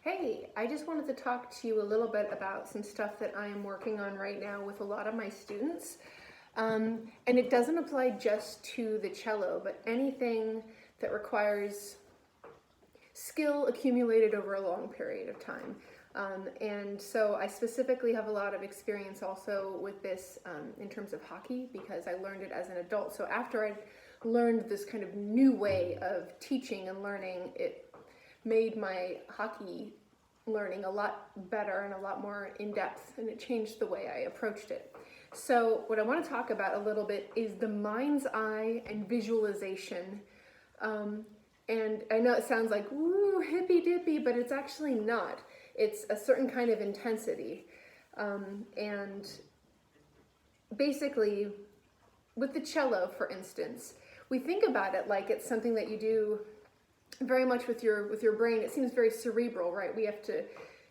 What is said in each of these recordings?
Hey, I just wanted to talk to you a little bit about some stuff that I am working on right now with a lot of my students. And it doesn't apply just to the cello, but anything that requires skill accumulated over a long period of time. And so I specifically have a lot of experience also with this in terms of hockey because I learned it as an adult. So after I learned this kind of new way of teaching and learning, it made my hockey learning a lot better and a lot more in-depth, and it changed the way I approached it. So what I want to talk about a little bit is the mind's eye and visualization. And I know it sounds like, woo, hippy dippy, but it's actually not. It's a certain kind of intensity. And basically, with the cello, for instance, we think about it like it's something that you do very much with your brain. It seems very cerebral, right? We have to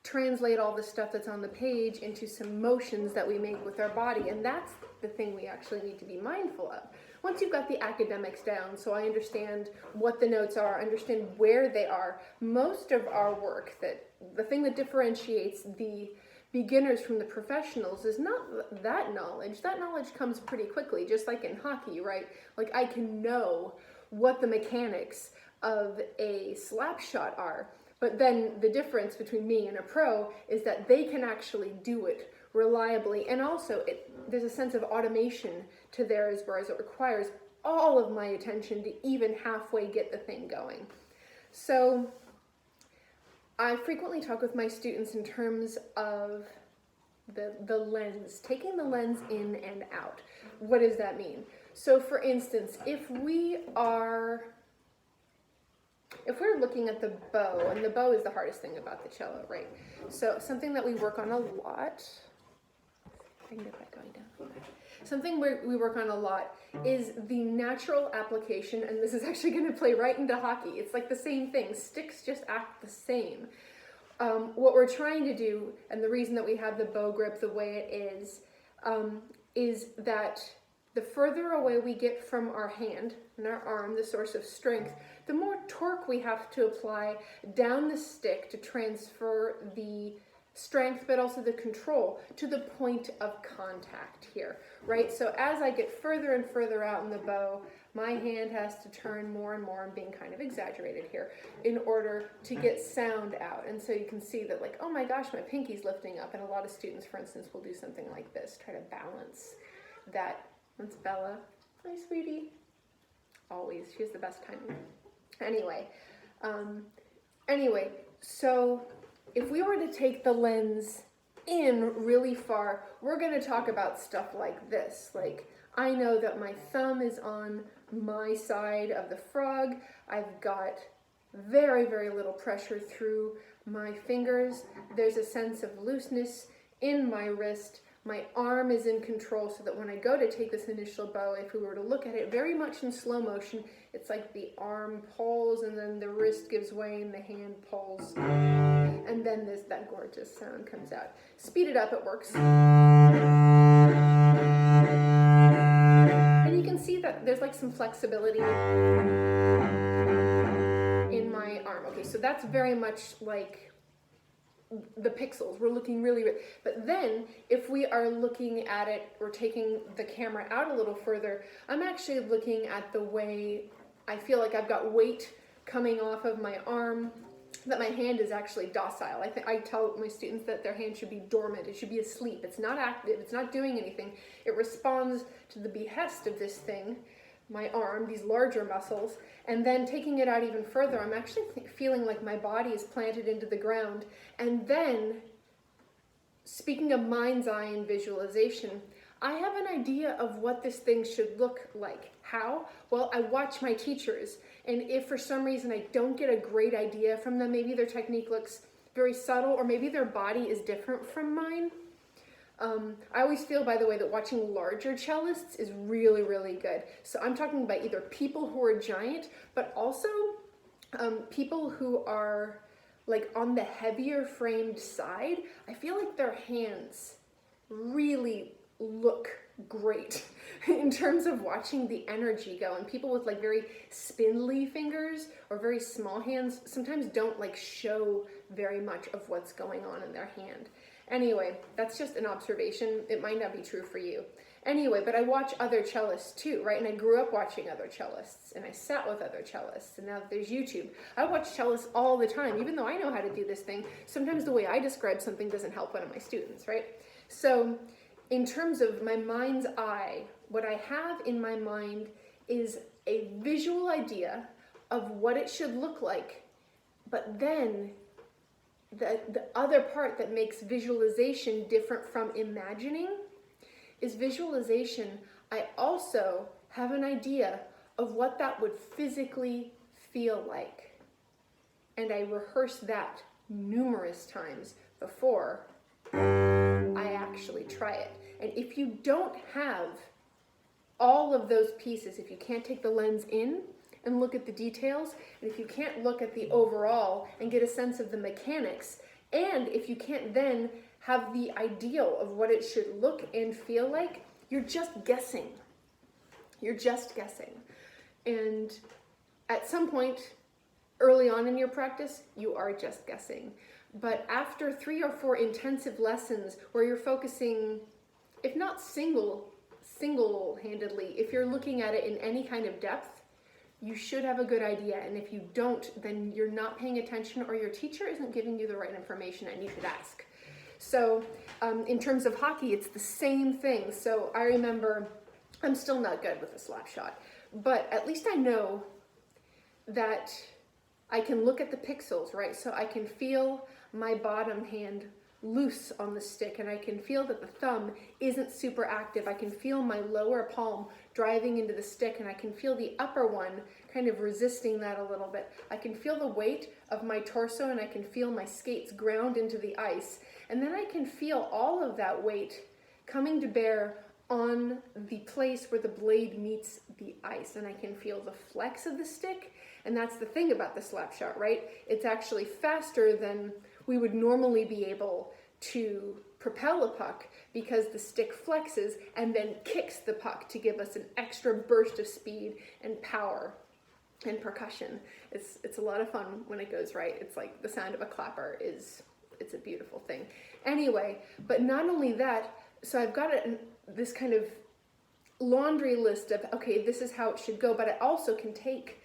translate all the stuff that's on the page into some motions that we make with our body, and that's the thing we actually need to be mindful of. Once you've got the academics down, so I understand what the notes are, understand where they are, most of our work, that the thing that differentiates the beginners from the professionals is not that knowledge. That knowledge comes pretty quickly, just like in hockey, right? Like I can know what the mechanics of a slap shot are, but then the difference between me and a pro is that they can actually do it reliably, and also there's a sense of automation to theirs, whereas it requires all of my attention to even halfway get the thing going. So I frequently talk with my students in terms of the lens, taking the lens in and out. What does that mean? So for instance, if we're looking at the bow, and the bow is the hardest thing about the cello, right? So something that we work on a lot, I can get that going down. Something we work on a lot is the natural application, and this is actually going to play right into hockey. It's like the same thing. Sticks just act the same. What we're trying to do, and the reason that we have the bow grip the way it is that the further away we get from our hand and our arm, the source of strength, the more torque we have to apply down the stick to transfer the strength, but also the control to the point of contact here, right? So as I get further and further out in the bow, my hand has to turn more and more. I'm being kind of exaggerated here in order to get sound out. And so you can see that, like, oh my gosh, my pinky's lifting up. And a lot of students, for instance, will do something like this, try to balance that. That's Bella. Hi, sweetie. Always. She has the best timing. Anyway, so if we were to take the lens in really far, we're going to talk about stuff like this. Like, I know that my thumb is on my side of the frog. I've got very, very little pressure through my fingers. There's a sense of looseness in my wrist. My arm is in control, so that when I go to take this initial bow, if we were to look at it very much in slow motion, it's like the arm pulls and then the wrist gives way and the hand pulls. And then that gorgeous sound comes out. Speed it up, it works. And you can see that there's like some flexibility in my arm. Okay, so that's very much like the pixels. We're looking really, but then if we are looking at it, we're taking the camera out a little further, I'm actually looking at the way I feel like I've got weight coming off of my arm, that my hand is actually docile. I tell my students that their hand should be dormant. It should be asleep. It's not active. It's not doing anything. It responds to the behest of this thing, my arm, these larger muscles, and then taking it out even further, I'm actually feeling like my body is planted into the ground. And then, speaking of mind's eye and visualization, I have an idea of what this thing should look like. How? Well, I watch my teachers, and if for some reason I don't get a great idea from them, maybe their technique looks very subtle, or maybe their body is different from mine. I always feel, by the way, that watching larger cellists is really, really good. So I'm talking about either people who are giant, but also people who are like on the heavier framed side. I feel like their hands really look great in terms of watching the energy go. And people with like very spindly fingers or very small hands sometimes don't like show very much of what's going on in their hand. Anyway, that's just an observation. It might not be true for you. Anyway, but I watch other cellists too, right? And I grew up watching other cellists, and I sat with other cellists, and now that there's YouTube, I watch cellists all the time. Even though I know how to do this thing, sometimes the way I describe something doesn't help one of my students, right? So in terms of my mind's eye, what I have in my mind is a visual idea of what it should look like, but then the other part that makes visualization different from imagining is visualization. I also have an idea of what that would physically feel like. And I rehearse that numerous times before I actually try it. And if you don't have all of those pieces, if you can't take the lens in and look at the details, and if you can't look at the overall and get a sense of the mechanics, and if you can't then have the ideal of what it should look and feel like, you're just guessing. You're just guessing. And at some point early on in your practice, you are just guessing. But after 3 or 4 intensive lessons where you're focusing, if not single-handedly, if you're looking at it in any kind of depth, you should have a good idea. And if you don't, then you're not paying attention, or your teacher isn't giving you the right information and you should ask. So in terms of hockey, it's the same thing. So I remember, I'm still not good with a slap shot, but at least I know that I can look at the pixels, right? So I can feel my bottom hand loose on the stick, and I can feel that the thumb isn't super active. I can feel my lower palm driving into the stick, and I can feel the upper one kind of resisting that a little bit. I can feel the weight of my torso, and I can feel my skates ground into the ice. And then I can feel all of that weight coming to bear on the place where the blade meets the ice, and I can feel the flex of the stick. And that's the thing about the slap shot, right? It's actually faster than we would normally be able to propel a puck, because the stick flexes and then kicks the puck to give us an extra burst of speed and power and percussion. It's a lot of fun when it goes right. It's like the sound of a clapper it's a beautiful thing. Anyway, but not only that, so I've got this kind of laundry list of, okay, this is how it should go, but I also can take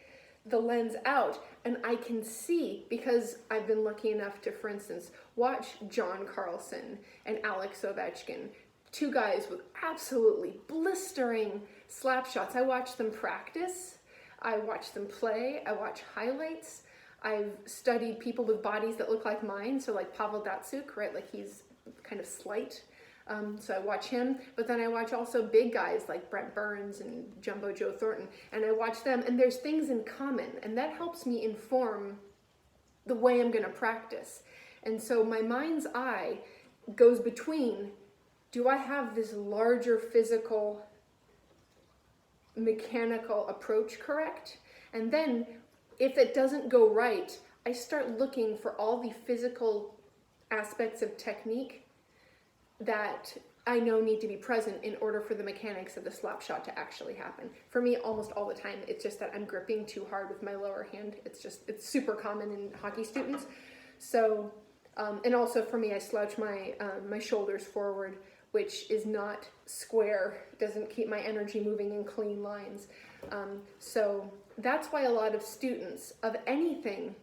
the lens out and I can see, because I've been lucky enough to, for instance, watch John Carlson and Alex Ovechkin, 2 guys with absolutely blistering slap shots. I watch them practice, I watch them play, I watch highlights. I've studied people with bodies that look like mine, so like Pavel Datsyuk, right? Like he's kind of slight. So I watch him, but then I watch also big guys like Brent Burns and Jumbo Joe Thornton, and I watch them, and there's things in common, and that helps me inform the way I'm gonna practice. And so my mind's eye goes between, do I have this larger physical, mechanical approach correct? And then if it doesn't go right, I start looking for all the physical aspects of technique that I know need to be present in order for the mechanics of the slap shot to actually happen. For me, almost all the time, it's just that I'm gripping too hard with my lower hand. It's super common in hockey students. So, and also for me, I slouch my shoulders forward, which is not square, doesn't keep my energy moving in clean lines. So that's why a lot of students of anything,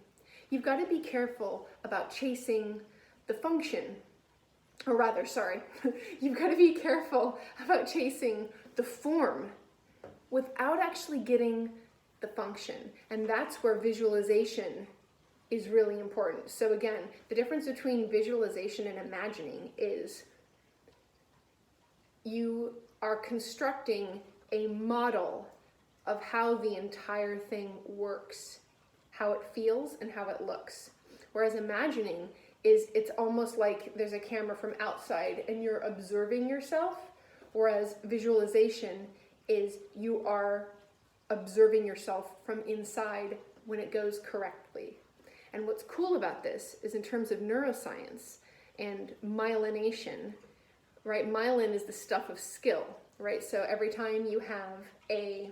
you've got to be careful about chasing the function. Or rather, sorry, you've got to be careful about chasing the form without actually getting the function. And that's where visualization is really important. So again, the difference between visualization and imagining is you are constructing a model of how the entire thing works, how it feels and how it looks. Whereas imagining is, it's almost like there's a camera from outside and you're observing yourself, whereas visualization is you are observing yourself from inside when it goes correctly. And what's cool about this is, in terms of neuroscience and myelination, right? Myelin is the stuff of skill. right? So every time you have a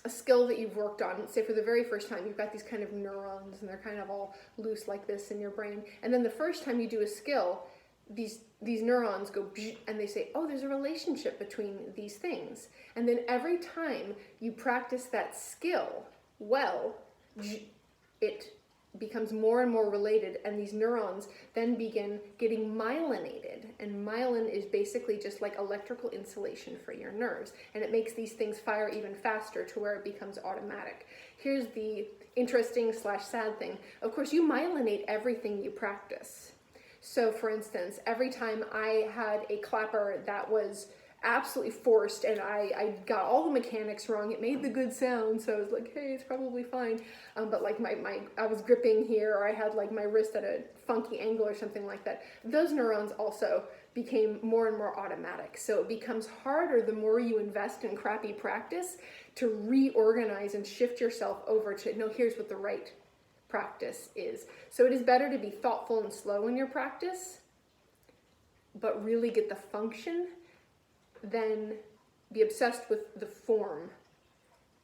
skill that you've worked on, say for the very first time, you've got these kind of neurons and they're kind of all loose like this in your brain. And then the first time you do a skill, these neurons go and they say, oh, there's a relationship between these things. And then every time you practice that skill well, it becomes more and more related, and these neurons then begin getting myelinated. And myelin is basically just like electrical insulation for your nerves, and it makes these things fire even faster to where it becomes automatic. Here's the interesting / sad thing. Of course, you myelinate everything you practice. So for instance, every time I had a clapper that was absolutely forced and I got all the mechanics wrong, it made the good sound, so I was like, hey, it's probably fine, but like I was gripping here, or I had like my wrist at a funky angle or something like that, those neurons also became more and more automatic. So it becomes harder the more you invest in crappy practice to reorganize and shift yourself over to, no, here's what the right practice is. So it is better to be thoughtful and slow in your practice, but really get the function, than be obsessed with the form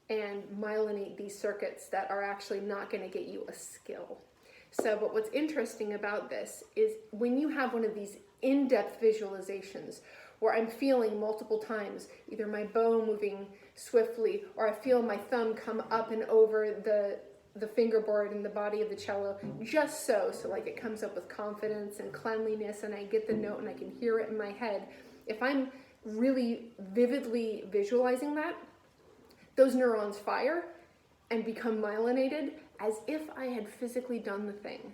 and myelinate these circuits that are actually not going to get you a skill. So, but what's interesting about this is when you have one of these in-depth visualizations where I'm feeling multiple times either my bow moving swiftly, or I feel my thumb come up and over the fingerboard and the body of the cello, just so like it comes up with confidence and cleanliness, and I get the note and I can hear it in my head. If I'm really vividly visualizing that, those neurons fire and become myelinated as if I had physically done the thing.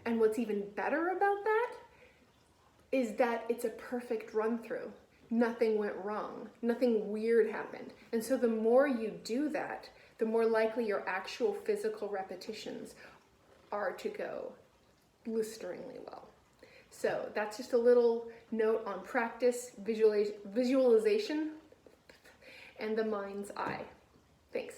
And what's even better about that is that it's a perfect run through. Nothing went wrong. Nothing weird happened. And so the more you do that, the more likely your actual physical repetitions are to go blisteringly well. So that's just a little note on practice, visualization, and the mind's eye. Thanks.